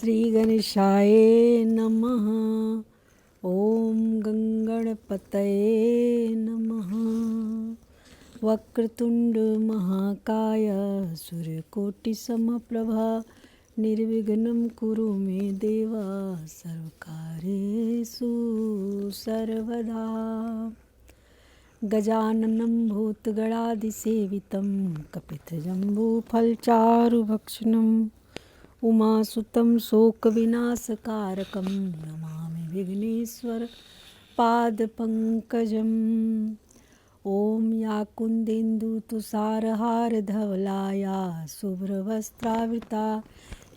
श्री गणेशाय नमः। ओम गंगणपतये नमः। वक्रतुंड महाकाय सूर्यकोटि समप्रभा निर्विघ्नं कुरु मे देवा सर्वकार्येषु सर्वदा। गजाननं भूतगणादिसेवितं कपितजम्बूफलचारुभक्षणम् उमासुतं शोकविनाशकारकं नमामि विघ्नेश्वर पादपङ्कजम्। ॐ या कुन्देन्दुतुषारहारधवला या शुभ्रवस्त्रावृता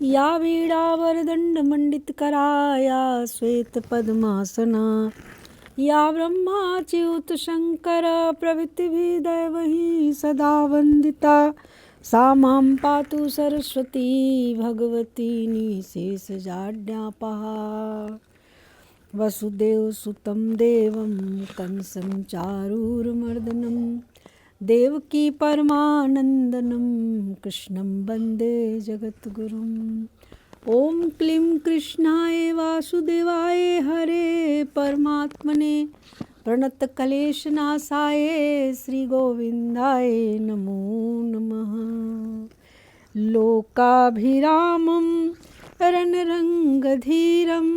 या वीणावरदण्डमण्डितकरा या श्वेतपद्मासना या ब्रह्माच्युतशङ्कर प्रभृतिभिः दैवैः सदा वन्दिता सा मां पातु सरस्वती भगवती निशेषजाड्यापहा। वसुदेवसुतं देवं कंसं चारूरमर्दनं देवकी परमानन्दनं कृष्णं वन्दे जगद्गुरुम्। ॐ क्लीं कृष्णाय वासुदेवाय हरे परमात्मने प्रणतक्लेशनाशाय श्रीगोविन्दाय नमो नमः। लोकाभिरामं रणरङ्गधीरं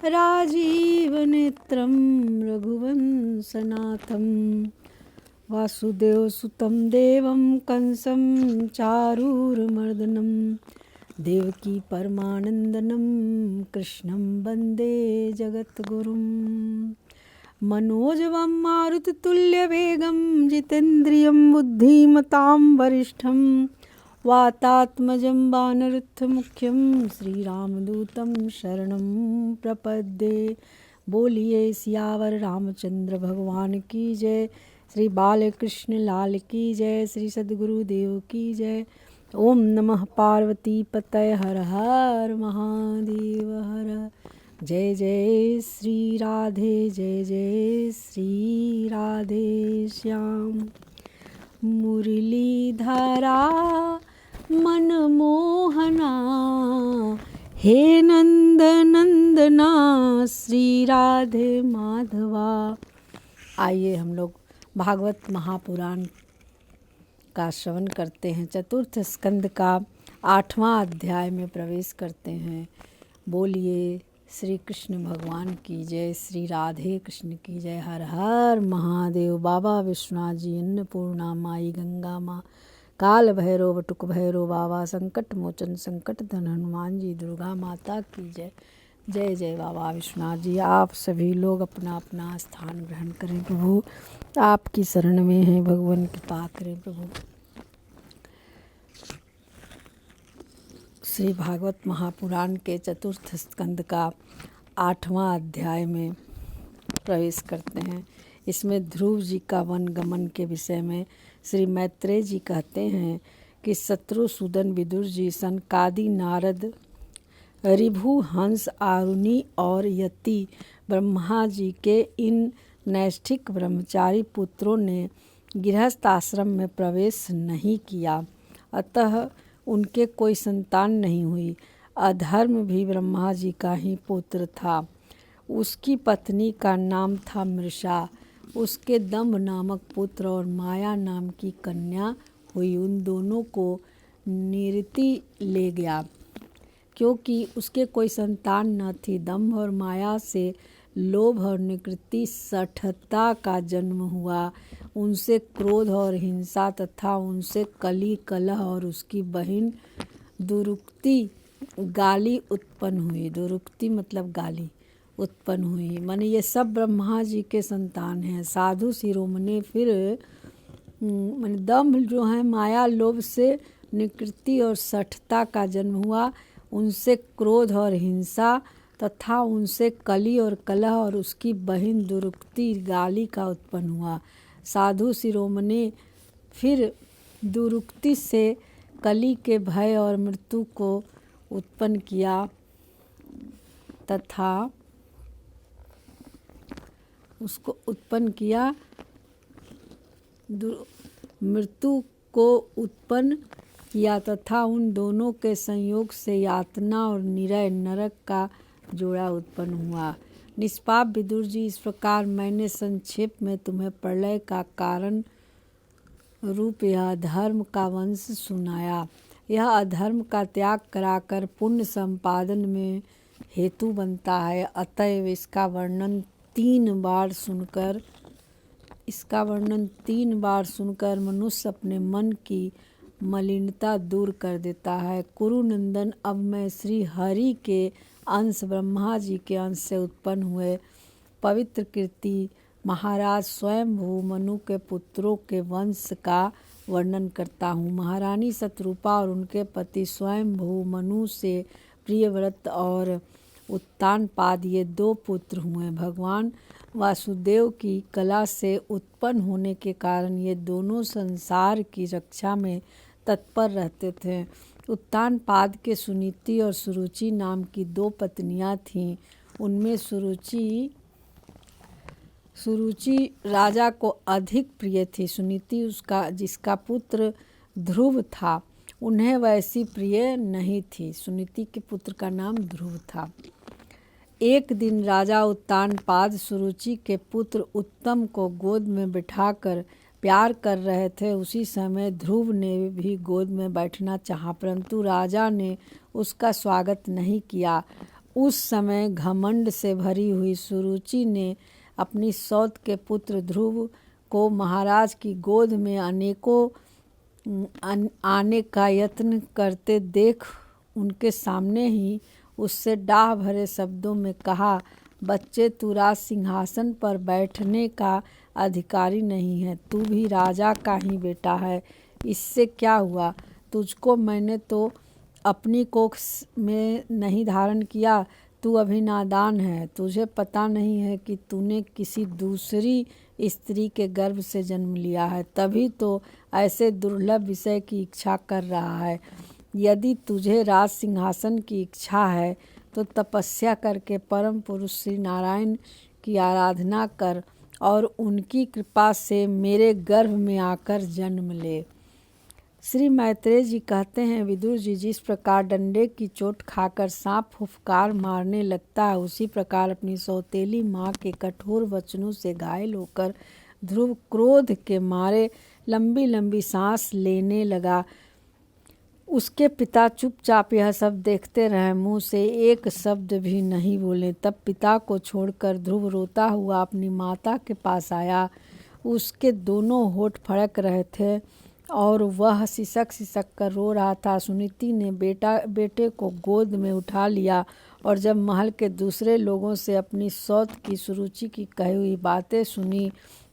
राजीवनेत्रं रघुवंशनाथं वासुदेवसुतं देवं कंसं चारूरमर्दनं देवकी परमानन्दनं कृष्णं वन्दे जगद्गुरुम्। मनोजवं मारुततुल्यवेगं जितेन्द्रियं बुद्धिमतां वरिष्ठं वातात्मजं वानरयूथमुख्यं श्रीरामदूतं शरणं प्रपद्ये। बोलिए सियावर रामचंद्र भगवान की जय। श्री बालकृष्ण लाल की जय। श्री सद्गुरुदेव की जय। ओम नमः पार्वती पतये हर हर महादेव हर। जय जय श्री राधे जय जय श्री राधे श्याम। मुरलीधरा मनमोहना हे नंद नंदना श्री राधे माधवा। आइए हम लोग भागवत महापुराण का श्रवण करते हैं। चतुर्थ स्कंद का 8वां अध्याय में प्रवेश करते हैं। बोलिए श्री कृष्ण भगवान की जय। श्री राधे कृष्ण की जय। हर हर महादेव। बाबा विश्वनाथ जी, अन्नपूर्णा माई, गंगा माँ, काल भैरव, बटुक भैरव बाबा, संकट मोचन संकट धन हनुमान जी, दुर्गा माता की जय। जय जय बाबा विश्वनाथ जी। आप सभी लोग अपना अपना स्थान ग्रहण करें। प्रभु आपकी शरण में है, भगवान कृपा करें प्रभु। श्री भागवत महापुराण के चतुर्थ स्कंद का 8वां अध्याय में प्रवेश करते हैं। इसमें ध्रुव जी का वन गमन के विषय में श्री मैत्रेय जी कहते हैं कि शत्रुसूदन, विदुर जी, सनकादि, नारद, ऋभु, हंस, आरुणि और यति ब्रह्मा जी के इन नैष्ठिक ब्रह्मचारी पुत्रों ने गृहस्थ आश्रम में प्रवेश नहीं किया, अतः उनके कोई संतान नहीं हुई। अधर्म भी ब्रह्मा जी का ही पुत्र था। उसकी पत्नी का नाम था मृषा। उसके दम्भ नामक पुत्र और माया नाम की कन्या हुई। उन दोनों को निरति ले गया क्योंकि उसके कोई संतान न थी। दम्भ और माया से लोभ और निकृति सठता का जन्म हुआ। उनसे क्रोध और हिंसा तथा उनसे कली, कलह और उसकी बहन दुरुक्ति गाली उत्पन्न हुई। दुरुक्ति मतलब गाली उत्पन्न हुई। माने ये सब ब्रह्मा जी के संतान हैं। साधु शिरोमणि फिर माने दम्भ जो है, माया, लोभ से निकृति और सठता का जन्म हुआ। उनसे क्रोध और हिंसा तथा उनसे कली और कलह और उसकी बहन दुरुक्ति गाली का उत्पन्न हुआ। साधु शिरोमणि फिर दुरुक्ति से कली के भय और मृत्यु को उत्पन्न किया तथा उसको उत्पन्न किया, मृत्यु को उत्पन्न किया तथा उन दोनों के संयोग से यातना और निरय नरक का जोड़ा उत्पन्न हुआ। निष्पाप विदुर जी, इस प्रकार मैंने संक्षेप में तुम्हें प्रलय का कारण रूप यह अधर्म का वंश सुनाया। यह अधर्म का त्याग कराकर पुण्य संपादन में हेतु बनता है। अतएव इसका वर्णन तीन बार सुनकर मनुष्य अपने मन की मलिनता दूर कर देता है। कुरुनंदन, अब मैं श्री हरि के अंश ब्रह्मा जी के अंश से उत्पन्न हुए पवित्र कीर्ति महाराज स्वयंभू मनु के पुत्रों के वंश का वर्णन करता हूँ। महारानी शतरूपा और उनके पति स्वयंभू मनु से प्रियव्रत और उत्तानपाद ये दो पुत्र हुए। भगवान वासुदेव की कला से उत्पन्न होने के कारण ये दोनों संसार की रक्षा में तत्पर रहते थे। उत्तानपाद के सुनीति और सुरुचि नाम की दो पत्नियां थीं। उनमें सुरुचि राजा को अधिक प्रिय थी। सुनीति उसका जिसका पुत्र ध्रुव था, उन्हें वैसी प्रिय नहीं थी। सुनीति के पुत्र का नाम ध्रुव था। एक दिन राजा उत्तानपाद सुरुचि के पुत्र उत्तम को गोद में बिठाकर प्यार कर रहे थे। उसी समय ध्रुव ने भी गोद में बैठना चाहा, परंतु राजा ने उसका स्वागत नहीं किया। उस समय घमंड से भरी हुई सुरुचि ने अपनी सौत के पुत्र ध्रुव को महाराज की गोद में आने का यत्न करते देख उनके सामने ही उससे डाह भरे शब्दों में कहा, बच्चे, तू राज सिंहासन पर बैठने का अधिकारी नहीं है। तू भी राजा का ही बेटा है। इससे क्या हुआ? तुझको मैंने तो अपनी कोख में नहीं धारण किया। तू अभी नादान है। तुझे पता नहीं है कि तूने किसी दूसरी स्त्री के गर्भ से जन्म लिया है, तभी तो ऐसे दुर्लभ विषय की इच्छा कर रहा है। यदि तुझे राज सिंहासन की इच्छा है तो तपस्या करके परम पुरुष श्री नारायण की आराधना कर और उनकी कृपा से मेरे गर्भ में आकर जन्म ले। श्री मैत्रेय जी कहते हैं, विदुर जी, जिस प्रकार डंडे की चोट खाकर सांप फुफकार मारने लगता है, उसी प्रकार अपनी सौतेली माँ के कठोर वचनों से घायल होकर ध्रुव क्रोध के मारे लंबी लंबी सांस लेने लगा। उसके पिता चुपचाप यह सब देखते रहे, मुंह से एक शब्द भी नहीं बोले। तब पिता को छोड़कर ध्रुव रोता हुआ अपनी माता के पास आया। उसके दोनों होठ फड़क रहे थे और वह सिसक सिसक कर रो रहा था। सुनीति ने बेटे को गोद में उठा लिया और जब महल के दूसरे लोगों से अपनी सौत की सुरुचि की कही हुई बातें सुनी,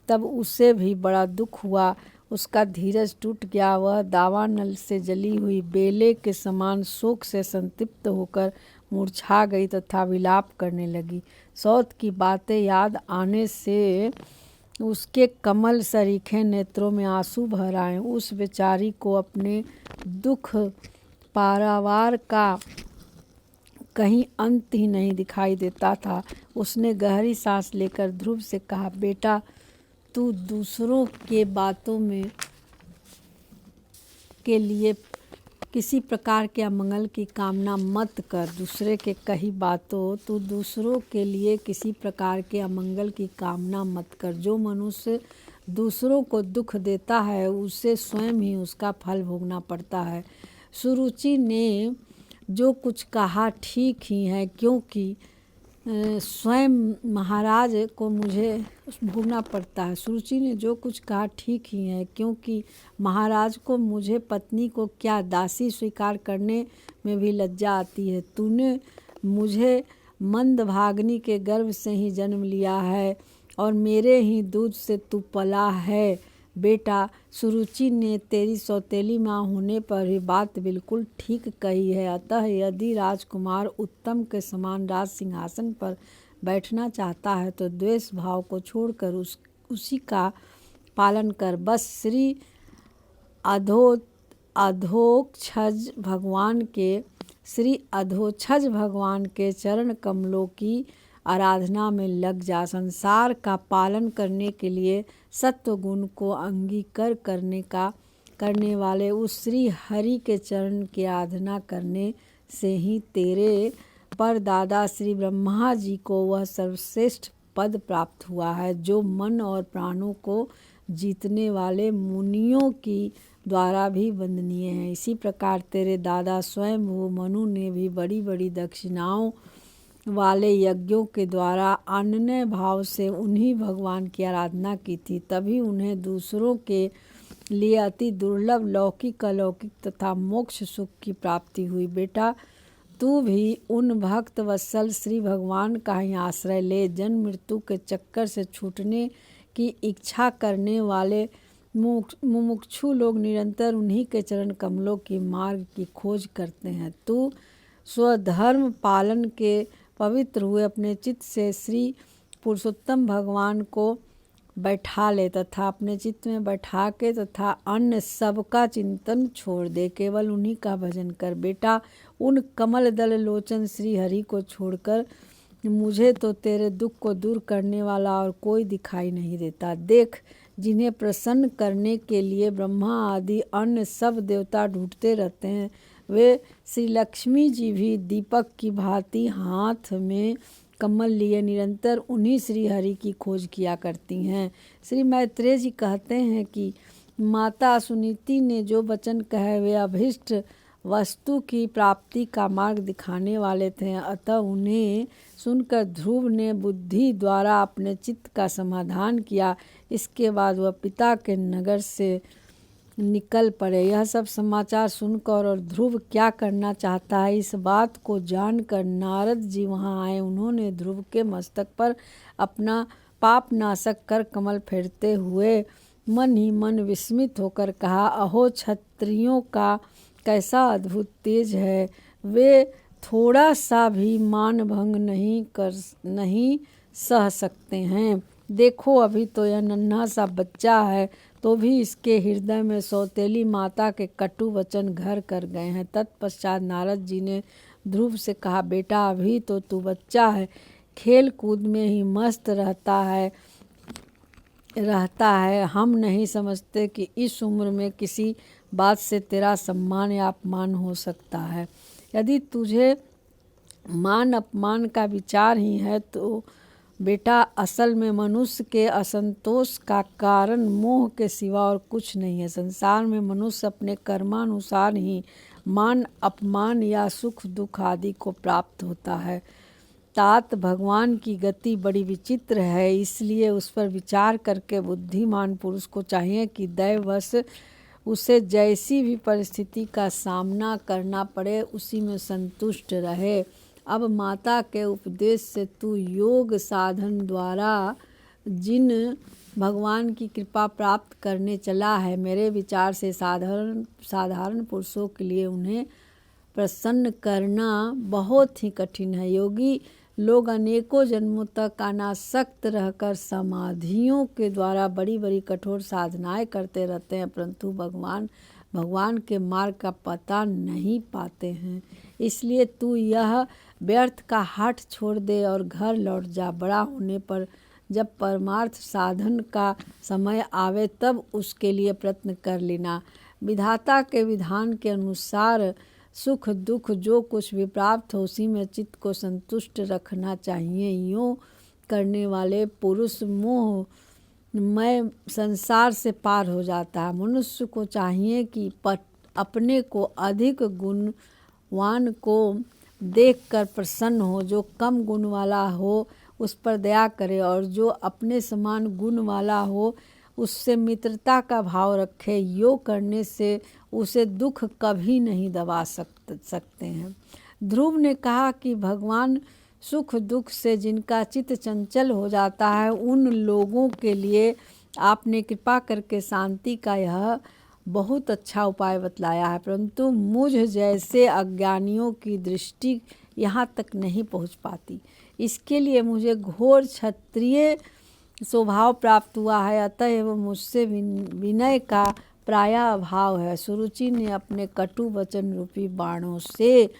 तब उसे भी बड़ा दुख हुआ। उसका धीरज टूट गया। वह दावानल से जली हुई बेले के समान शोक से संतप्त होकर मूर्छा गई तथा विलाप करने लगी। सौत की बातें याद आने से उसके कमल सरीखे नेत्रों में आंसू भर आए। उस बेचारी को अपने दुख पारावार का कहीं अंत ही नहीं दिखाई देता था। उसने गहरी सांस लेकर ध्रुव से कहा, बेटा, तू दूसरों के बातों में के लिए किसी प्रकार के अमंगल की कामना मत कर। तू दूसरों के लिए किसी प्रकार के अमंगल की कामना मत कर। जो मनुष्य दूसरों को दुख देता है, उसे स्वयं ही उसका फल भोगना पड़ता है। सुरुचि ने जो कुछ कहा ठीक ही है, क्योंकि स्वयं महाराज को मुझे भोगना पड़ता है। सुरुचि ने जो कुछ कहा ठीक ही है, क्योंकि महाराज को मुझे पत्नी को क्या दासी स्वीकार करने में भी लज्जा आती है। तूने मुझे मंदभागिनी के गर्भ से ही जन्म लिया है और मेरे ही दूध से तू पला है। बेटा, सुरुचि ने तेरी सौतेली माँ होने पर भी बात बिल्कुल ठीक कही है। अतः यदि राजकुमार उत्तम के समान राज सिंहासन पर बैठना चाहता है तो द्वेष भाव को छोड़कर उसी का पालन कर। बस श्री अधोक्षज भगवान के चरण कमलों की आराधना में लग जा। संसार का पालन करने के लिए सत्व गुण को अंगीकार करने वाले उस श्री हरि के चरण की आराधना करने से ही तेरे पर दादा श्री ब्रह्मा जी को वह सर्वश्रेष्ठ पद प्राप्त हुआ है, जो मन और प्राणों को जीतने वाले मुनियों की द्वारा भी वंदनीय है। इसी प्रकार तेरे दादा स्वयं वो मनु ने भी बड़ी बड़ी दक्षिणाओं वाले यज्ञों के द्वारा अनन्य भाव से उन्हीं भगवान की आराधना की थी, तभी उन्हें दूसरों के लिए अति दुर्लभ लौकिक अलौकिक तथा मोक्ष सुख की प्राप्ति हुई। बेटा, तू भी उन भक्त वत्सल श्री भगवान का ही आश्रय ले। जन्म मृत्यु के चक्कर से छूटने की इच्छा करने वाले मुमुक्षु लोग निरंतर उन्हीं के चरण कमलों की मार्ग की खोज करते हैं। तू स्वधर्म पालन के पवित्र हुए अपने चित्त से श्री पुरुषोत्तम भगवान को बैठा ले तथा अपने चित्त में बैठा के तथा अन्य सबका चिंतन छोड़ दे, केवल उन्हीं का भजन कर। बेटा, उन कमल दल लोचन श्री हरि को छोड़कर मुझे तो तेरे दुख को दूर करने वाला और कोई दिखाई नहीं देता। देख, जिन्हें प्रसन्न करने के लिए ब्रह्मा आदि अन्य सब देवता ढूंढते रहते हैं, वे श्री लक्ष्मी जी भी दीपक की भांति हाथ में कमल लिए निरंतर उन्हीं श्री हरि की खोज किया करती हैं। श्री मैत्रेय जी कहते हैं कि माता सुनीति ने जो वचन कहे वे अभीष्ट वस्तु की प्राप्ति का मार्ग दिखाने वाले थे, अतः उन्हें सुनकर ध्रुव ने बुद्धि द्वारा अपने चित्त का समाधान किया। इसके बाद वह पिता के नगर से निकल पड़े। यह सब समाचार सुनकर और ध्रुव क्या करना चाहता है इस बात को जानकर नारद जी वहां आए। उन्होंने ध्रुव के मस्तक पर अपना पाप नाशक कर कमल फेरते हुए मन ही मन विस्मित होकर कहा, अहो क्षत्रियों का कैसा अद्भुत तेज है, वे थोड़ा सा भी मान भंग नहीं सह सकते हैं। देखो, अभी तो यह नन्हा सा बच्चा है, तो भी इसके हृदय में सौतेली माता के कटु वचन घर कर गए हैं। तत्पश्चात नारद जी ने ध्रुव से कहा, बेटा, अभी तो तू बच्चा है, खेल कूद में ही मस्त रहता है। हम नहीं समझते कि इस उम्र में किसी बात से तेरा सम्मान या अपमान हो सकता है। यदि तुझे मान अपमान का विचार ही है तो बेटा, असल में मनुष्य के असंतोष का कारण मोह के सिवा और कुछ नहीं है। संसार में मनुष्य अपने कर्मानुसार ही मान अपमान या सुख दुख आदि को प्राप्त होता है। तात भगवान की गति बड़ी विचित्र है, इसलिए उस पर विचार करके बुद्धिमान पुरुष को चाहिए कि दैववश उसे जैसी भी परिस्थिति का सामना करना पड़े उसी में संतुष्ट रहे। अब माता के उपदेश से तू योग साधन द्वारा जिन भगवान की कृपा प्राप्त करने चला है, मेरे विचार से साधारण पुरुषों के लिए उन्हें प्रसन्न करना बहुत ही कठिन है। योगी लोग अनेकों जन्मों तक अनासक्त रहकर समाधियों के द्वारा बड़ी बड़ी कठोर साधनाएं करते रहते हैं, परंतु भगवान के मार्ग का पता नहीं पाते हैं। इसलिए तू यह व्यर्थ का हठ छोड़ दे और घर लौट जा। बड़ा होने पर जब परमार्थ साधन का समय आवे तब उसके लिए प्रयत्न कर लेना। विधाता के विधान के अनुसार सुख दुख जो कुछ भी प्राप्त हो उसी में चित्त को संतुष्ट रखना चाहिए। यूँ करने वाले पुरुष मोहमय संसार से पार हो जाता है। मनुष्य को चाहिए कि अपने को अधिक गुणवान को देखकर प्रसन्न हो, जो कम गुण वाला हो उस पर दया करे और जो अपने समान गुण वाला हो उससे मित्रता का भाव रखे। योग करने से उसे दुख कभी नहीं दबा सकते हैं। ध्रुव ने कहा कि भगवान सुख दुख से जिनका चित्त चंचल हो जाता है उन लोगों के लिए आपने कृपा करके शांति का यह बहुत अच्छा उपाय बतलाया है, परंतु मुझ जैसे अज्ञानियों की दृष्टि यहाँ तक नहीं पहुँच पाती। इसके लिए मुझे घोर क्षत्रिय स्वभाव प्राप्त हुआ है, अतएव मुझसे विनय का प्राय अभाव है। सुरुचि ने अपने कटु वचन रूपी बाणों से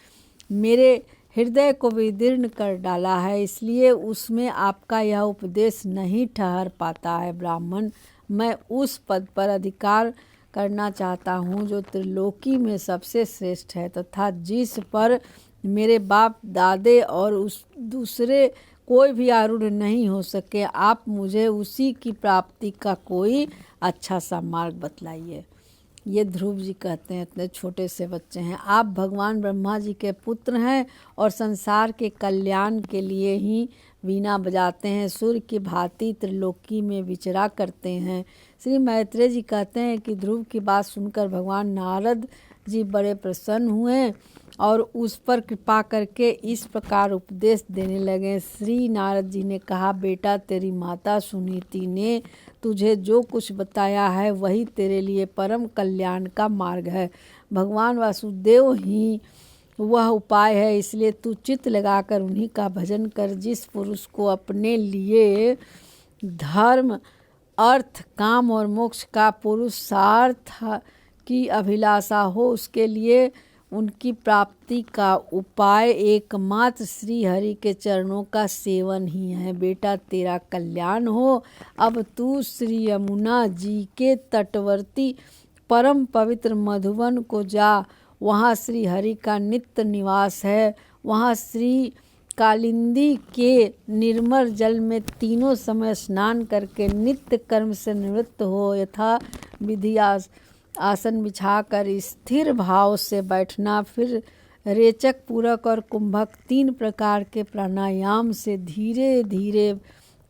मेरे हृदय को विदीर्ण कर डाला है, इसलिए उसमें आपका यह उपदेश नहीं ठहर पाता है। ब्राह्मण, मैं उस पद पर अधिकार करना चाहता हूँ जो त्रिलोकी में सबसे श्रेष्ठ है तथा जिस पर मेरे बाप दादे और उस दूसरे कोई भी आरूढ़ नहीं हो सके, आप मुझे उसी की प्राप्ति का कोई अच्छा सा मार्ग बतलाइए। ये ध्रुव जी कहते हैं, इतने छोटे से बच्चे हैं। आप भगवान ब्रह्मा जी के पुत्र हैं और संसार के कल्याण के लिए ही वीणा बजाते हैं, सूर्य की भांति त्रिलोकी में विचरा करते हैं। श्री मैत्रेय जी कहते हैं कि ध्रुव की बात सुनकर भगवान नारद जी बड़े प्रसन्न हुए और उस पर कृपा करके इस प्रकार उपदेश देने लगे। श्री नारद जी ने कहा, बेटा तेरी माता सुनीति ने तुझे जो कुछ बताया है वही तेरे लिए परम कल्याण का मार्ग है। भगवान वासुदेव ही वह उपाय है, इसलिए तू चित्त लगाकर उन्हीं का भजन कर। जिस पुरुष को अपने लिए धर्म, अर्थ, काम और मोक्ष का पुरुषार्थ की अभिलाषा हो, उसके लिए उनकी प्राप्ति का उपाय एकमात्र श्री हरि के चरणों का सेवन ही है। बेटा तेरा कल्याण हो। अब तू श्री यमुना जी के तटवर्ती परम पवित्र मधुवन को जा, वहाँ श्री हरि का नित्य निवास है। वहाँ श्री कालिंदी के निर्मल जल में तीनों समय स्नान करके नित्य कर्म से निवृत्त हो। यथा विधि आसन बिछाकर स्थिर भाव से बैठना, फिर रेचक, पूरक और कुंभक 3 प्रकार के प्राणायाम से धीरे धीरे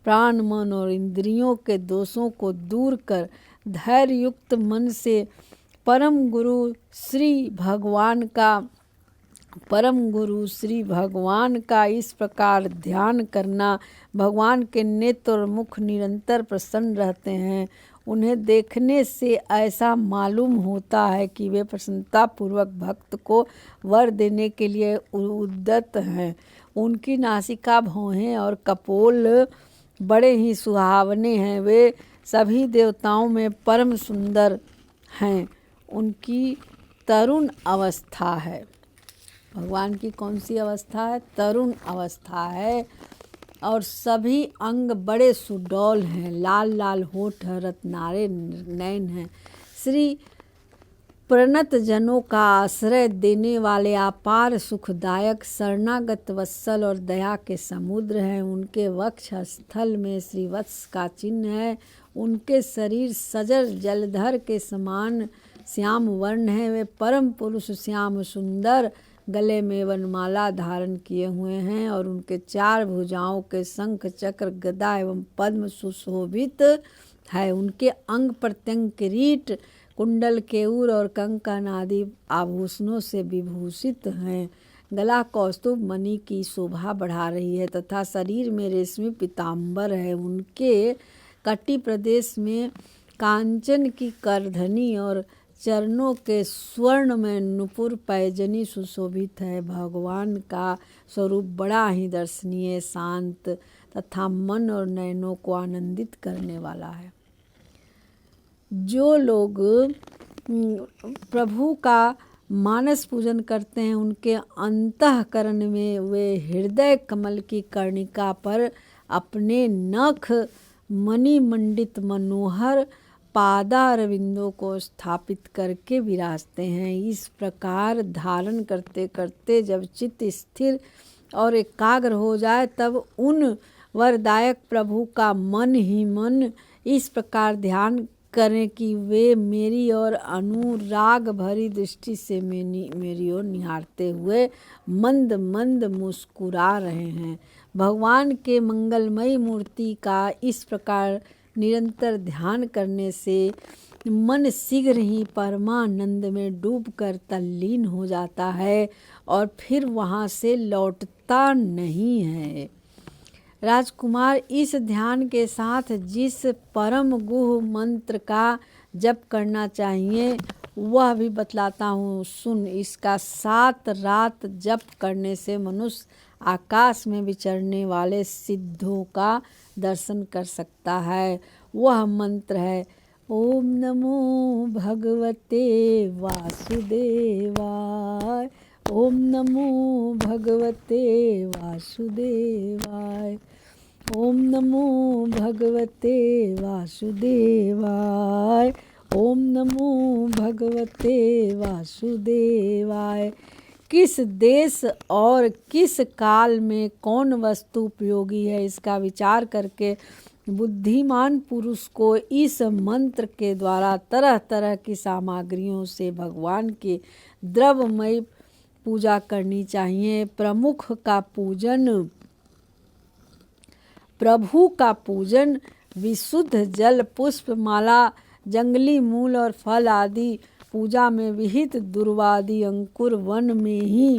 प्राण, मन और इंद्रियों के दोषों को दूर कर धैर्य युक्त मन से परम गुरु श्री भगवान का इस प्रकार ध्यान करना। भगवान के नेत्र और मुख निरंतर प्रसन्न रहते हैं। उन्हें देखने से ऐसा मालूम होता है कि वे प्रसन्नता पूर्वक भक्त को वर देने के लिए उद्यत हैं। उनकी नासिका, भौहें और कपोल बड़े ही सुहावने हैं। वे सभी देवताओं में परम सुंदर हैं। उनकी तरुण अवस्था है। भगवान की कौन सी अवस्था है? तरुण अवस्था है। और सभी अंग बड़े सुडौल हैं। लाल लाल होठ, रत्नारे नयन हैं। श्री प्रणत जनों का आश्रय देने वाले अपार सुखदायक शरणागत वत्सल और दया के समुद्र हैं। उनके वक्ष स्थल में श्री वत्स का चिन्ह है। उनके शरीर सजल जलधर के समान श्याम वर्ण है। वे परम पुरुष श्याम सुंदर गले में वनमाला धारण किए हुए हैं और उनके 4 भुजाओं के शंख, चक्र, गदा एवं पद्म सुशोभित है। उनके अंग प्रत्यंग किरीट, कुंडल, केयूर और कंकण आदि आभूषणों से विभूषित हैं। गला कौस्तुभ मणि की शोभा बढ़ा रही है तथा शरीर में रेशमी पीताम्बर है। उनके कटी प्रदेश में कांचन की करधनी और चरणों के स्वर्ण में नुपुर पैजनी सुशोभित है। भगवान का स्वरूप बड़ा ही दर्शनीय, शांत तथा मन और नयनों को आनंदित करने वाला है। जो लोग प्रभु का मानस पूजन करते हैं, उनके अंतःकरण में वे हृदय कमल की कर्णिका पर अपने नख मणिमंडित मनोहर पादारविंदों को स्थापित करके विराजते हैं। इस प्रकार धारण करते करते जब चित्त स्थिर और एकाग्र हो जाए, तब उन वरदायक प्रभु का मन ही मन इस प्रकार ध्यान करें कि वे मेरी और अनुराग भरी दृष्टि से मेरी ओर निहारते हुए मंद मंद मुस्कुरा रहे हैं। भगवान के मंगलमयी मूर्ति का इस प्रकार निरंतर ध्यान करने से मन शीघ्र ही परमानंद में डूबकर तल्लीन हो जाता है और फिर वहाँ से लौटता नहीं है। राजकुमार, इस ध्यान के साथ जिस परम गुह मंत्र का जप करना चाहिए वह भी बतलाता हूँ, सुन। इसका 7 रात जप करने से मनुष्य आकाश में विचरने वाले सिद्धों का दर्शन कर सकता है। वह मंत्र है, ओम नमो भगवते वासुदेवाय, ओम नमो भगवते वासुदेवाय, ओम नमो भगवते वासुदेवाय, ओम नमो भगवते वासुदेवाय। किस देश और किस काल में कौन वस्तु उपयोगी है, इसका विचार करके बुद्धिमान पुरुष को इस मंत्र के द्वारा तरह तरह की सामग्रियों से भगवान की द्रव्यमय पूजा करनी चाहिए। प्रभु का पूजन विशुद्ध जल, पुष्प, माला, जंगली मूल और फल आदि पूजा में विहित दुर्वादि अंकुर, वन में ही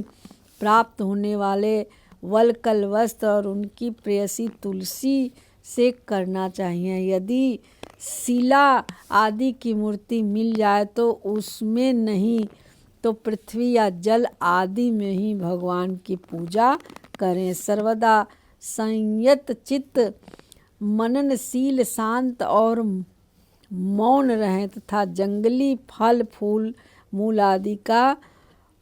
प्राप्त होने वाले वलकल वस्त्र और उनकी प्रेयसी तुलसी से करना चाहिए। यदि शिला आदि की मूर्ति मिल जाए तो उसमें नहीं तो पृथ्वी या जल आदि में ही भगवान की पूजा करें। सर्वदा संयत चित्त, मननशील, शांत और मौन रहें तथा जंगली फल फूल मूल आदि का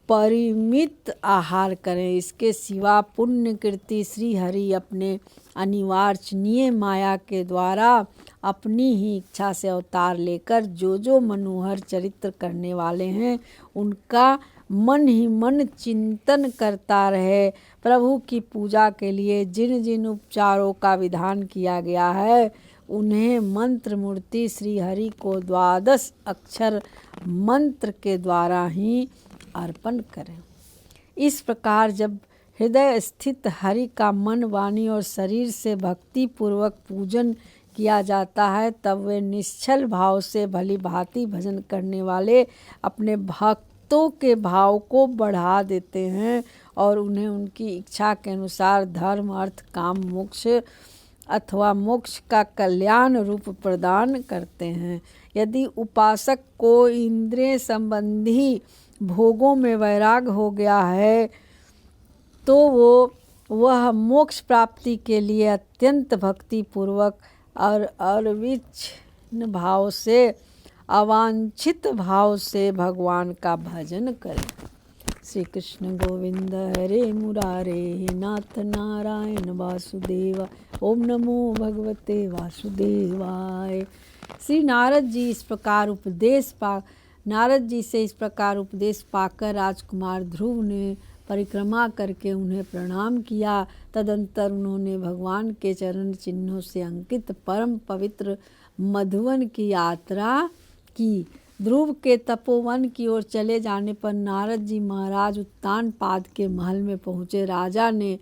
परिमित आहार करें। इसके सिवा पुण्य कीर्ति श्री हरि अपने अनिवार्चनीय माया के द्वारा अपनी ही इच्छा से अवतार लेकर जो मनोहर चरित्र करने वाले हैं उनका मन ही मन चिंतन करता रहे। प्रभु की पूजा के लिए जिन जिन उपचारों का विधान किया गया है उन्हें मंत्र मूर्ति श्री हरि को 12 अक्षर मंत्र के द्वारा ही अर्पण करें। इस प्रकार जब हृदय स्थित हरि का मन, वाणी और शरीर से भक्ति पूर्वक पूजन किया जाता है तब वे निश्चल भाव से भली भांति भजन करने वाले अपने भक्तों के भाव को बढ़ा देते हैं और उन्हें उनकी इच्छा के अनुसार धर्म, अर्थ, काम, मोक्ष अथवा मोक्ष का कल्याण रूप प्रदान करते हैं। यदि उपासक को इंद्रिय संबंधी भोगों में वैराग हो गया है तो वह मोक्ष प्राप्ति के लिए अत्यंत भक्ति पूर्वक और अविच्छिन्न भाव से, अवांछित भाव से भगवान का भजन करें। श्री कृष्ण गोविंद हरे मुरारे, हे नाथ नारायण वासुदेव। ओम नमो भगवते वासुदेवाय। श्री नारद जी से इस प्रकार उपदेश पाकर राजकुमार ध्रुव ने परिक्रमा करके उन्हें प्रणाम किया। तदंतर उन्होंने भगवान के चरण चिन्हों से अंकित परम पवित्र मधुवन की यात्रा की। ध्रुव के तपोवन की ओर चले जाने पर नारद जी महाराज उत्तानपाद के महल में पहुँचे। राजा ने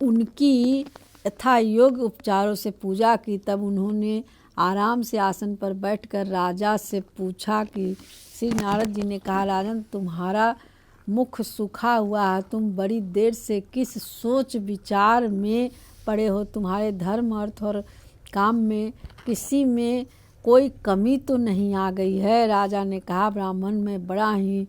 उनकी यथा योग्य उपचारों से पूजा की। तब उन्होंने आराम से आसन पर बैठकर राजा से पूछा कि श्री नारद जी ने कहा, राजन तुम्हारा मुख सूखा हुआ है, तुम बड़ी देर से किस सोच विचार में पड़े हो? तुम्हारे धर्म, अर्थ और काम में किसी में कोई कमी तो नहीं आ गई है? राजा ने कहा, ब्राह्मण मैं बड़ा ही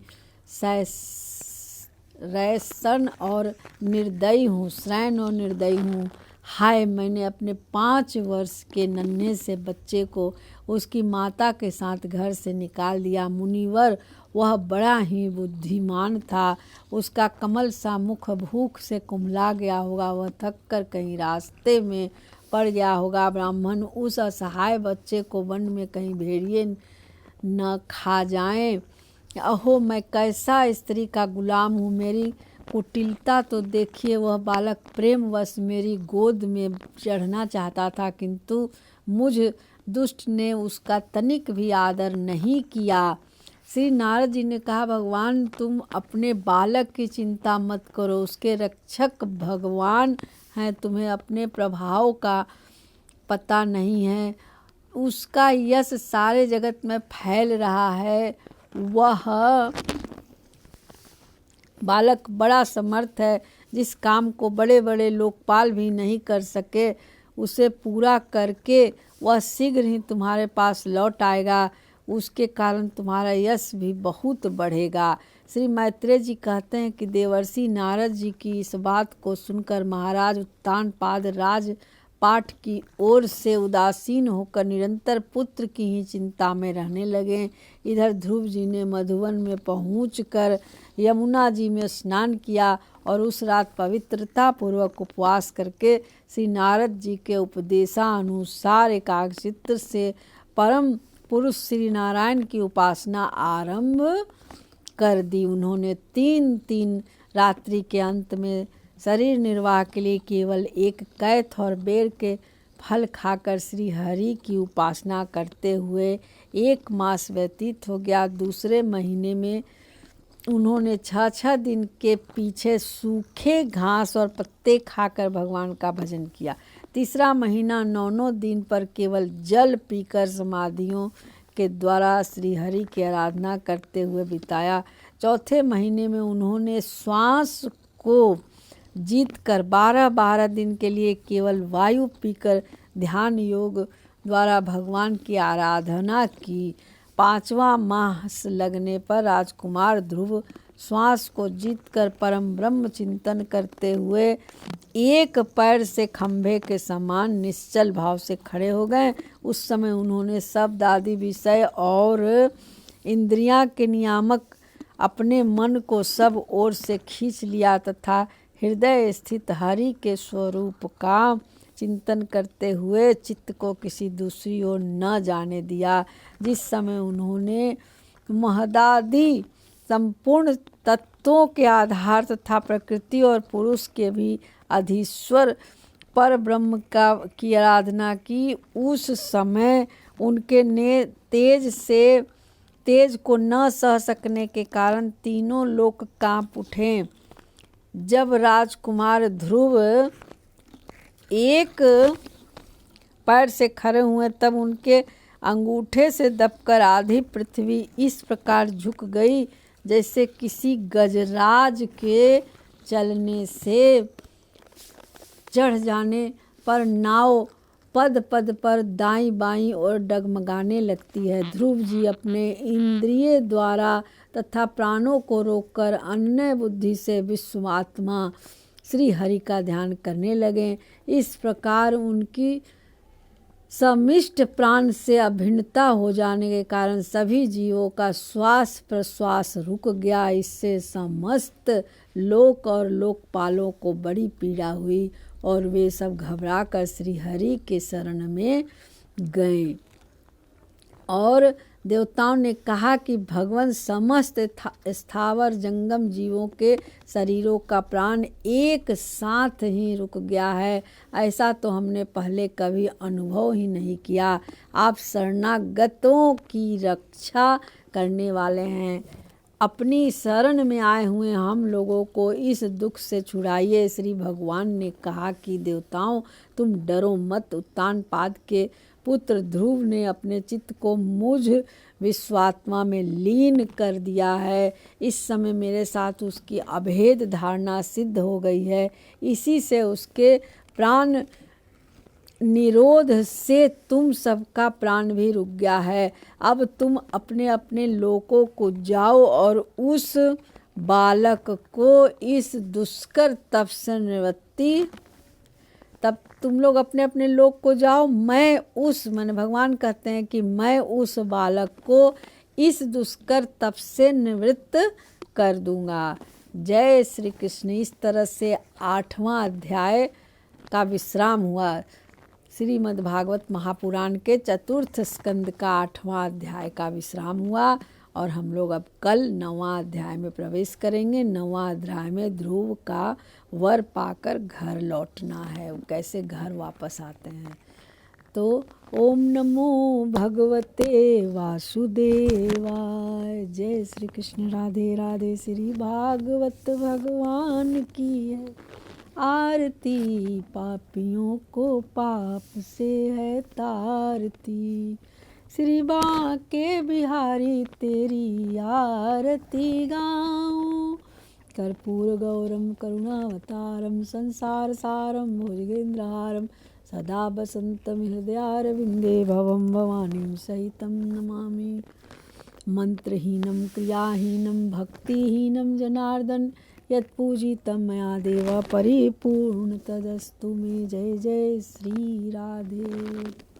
रैसन और निर्दयी हूँ। हाय, मैंने अपने 5 वर्ष के नन्हे से बच्चे को उसकी माता के साथ घर से निकाल दिया। मुनिवर वह बड़ा ही बुद्धिमान था। उसका कमल सा मुख भूख से कुम्हला गया होगा। वह थक कर कहीं रास्ते में पड़ गया होगा। ब्राह्मण उस असहाय बच्चे को वन में कहीं भेड़िए न खा जाएं। अहो, मैं कैसा स्त्री का गुलाम हूँ। मेरी कुटिलता तो देखिए। वह बालक प्रेमवश मेरी गोद में चढ़ना चाहता था, किंतु मुझ दुष्ट ने उसका तनिक भी आदर नहीं किया। श्री नारद जी ने कहा, भगवान तुम अपने बालक की चिंता मत करो, उसके रक्षक भगवान हैं। तुम्हें अपने प्रभाव का पता नहीं है। उसका यश सारे जगत में फैल रहा है। वह बालक बड़ा समर्थ है। जिस काम को बड़े बड़े लोकपाल भी नहीं कर सके, उसे पूरा करके वह शीघ्र ही तुम्हारे पास लौट आएगा। उसके कारण तुम्हारा यश भी बहुत बढ़ेगा। श्री मैत्रेय जी कहते हैं कि देवर्षि नारद जी की इस बात को सुनकर महाराज उत्तानपाद राजपाट की ओर से उदासीन होकर निरंतर पुत्र की ही चिंता में रहने लगे। इधर ध्रुव जी ने मधुवन में पहुंचकर यमुना जी में स्नान किया और उस रात पवित्रता पूर्वक उपवास करके श्री नारद जी के उपदेशानुसार एकाग्रचित्त से परम पुरुष श्री नारायण की उपासना आरंभ कर दी। उन्होंने 3 रात्रि के अंत में शरीर निर्वाह के लिए केवल एक कैथ और बेर के फल खाकर श्री हरि की उपासना करते हुए 1 मास व्यतीत हो गया। दूसरे महीने में उन्होंने 6 दिन के पीछे सूखे घास और पत्ते खाकर भगवान का भजन किया। तीसरा महीना 9 दिन पर केवल जल पीकर समाधियों के द्वारा श्री हरि की आराधना करते हुए बिताया। चौथे महीने में उन्होंने श्वास को जीत कर 12 दिन के लिए केवल वायु पीकर ध्यान योग द्वारा भगवान की आराधना की। 5वां मास लगने पर राजकुमार ध्रुव श्वास को जीतकर परम ब्रह्म चिंतन करते हुए एक पैर से खंभे के समान निश्चल भाव से खड़े हो गए। उस समय उन्होंने शब्द आदि विषय और इंद्रियां के नियामक अपने मन को सब ओर से खींच लिया तथा हृदय स्थित हरि के स्वरूप का चिंतन करते हुए चित्त को किसी दूसरी ओर न जाने दिया। जिस समय उन्होंने महदादि संपूर्ण तत्वों के आधार तथा प्रकृति और पुरुष के भी अधीश्वर पर ब्रह्म की आराधना की, उस समय उनके ने तेज को न सह सकने के कारण तीनों लोक कांप उठे। जब राजकुमार ध्रुव एक पैर से खड़े हुए तब उनके अंगूठे से दबकर आधी पृथ्वी इस प्रकार झुक गई जैसे किसी गजराज के चलने से चढ़ जाने पर नाव पद पद पर दाईं बाईं और डगमगाने लगती है। ध्रुव जी अपने इंद्रिय द्वारा तथा प्राणों को रोककर अन्य बुद्धि से विश्वात्मा श्री हरि का ध्यान करने लगे। इस प्रकार उनकी समिष्ट प्राण से अभिन्नता हो जाने के कारण सभी जीवों का श्वास प्रश्वास रुक गया। इससे समस्त लोक और लोकपालों को बड़ी पीड़ा हुई और वे सब घबराकर श्री हरि के शरण में गए। और देवताओं ने कहा कि भगवान समस्त स्थावर जंगम जीवों के शरीरों का प्राण एक साथ ही रुक गया है। ऐसा तो हमने पहले कभी अनुभव ही नहीं किया। आप शरणागतों की रक्षा करने वाले हैं। अपनी शरण में आए हुए हम लोगों को इस दुख से छुड़ाइए। श्री भगवान ने कहा कि देवताओं, तुम डरो मत। उत्तानपाद के पुत्र ध्रुव ने अपने चित्त को मुझ विश्वात्मा में लीन कर दिया है। इस समय मेरे साथ उसकी अभेद धारणा सिद्ध हो गई है। इसी से उसके प्राण निरोध से तुम सबका प्राण भी रुक गया है। अब तुम अपने अपने लोकों को जाओ और उस बालक को इस दुष्कर तप से निवृत्ति, तब तुम लोग अपने अपने लोक को जाओ। मैं उस मन भगवान कहते हैं कि मैं उस बालक को इस दुष्कर तप से निवृत्त कर दूंगा। जय श्री कृष्ण। इस तरह से 8वां अध्याय का विश्राम हुआ। श्रीमद् भागवत महापुराण के चतुर्थ स्कंद का 8वां अध्याय का विश्राम हुआ और हम लोग अब कल 9वां अध्याय में प्रवेश करेंगे। 9वां अध्याय में ध्रुव का वर पाकर घर लौटना है, कैसे घर वापस आते हैं। तो ओम नमो भगवते वासुदेवाय। जय श्री कृष्ण। राधे राधे। श्री भागवत भगवान की है आरती, पापियों को पाप से है तारती। श्री बांके बिहारी तेरी आरती गाऊं। कर्पूर गौरम करुणावतारम संसार सारम भुजगेंद्रहारम सदा बसंतम हृदयारविंदे भवम भवानीं सहितं नमामि। मंत्रहीनं क्रियाहीनं भक्तिहीनं जनार्दन यत्पूजितं मया देव परिपूर्ण तदस्तु मे। जय जय श्री राधे।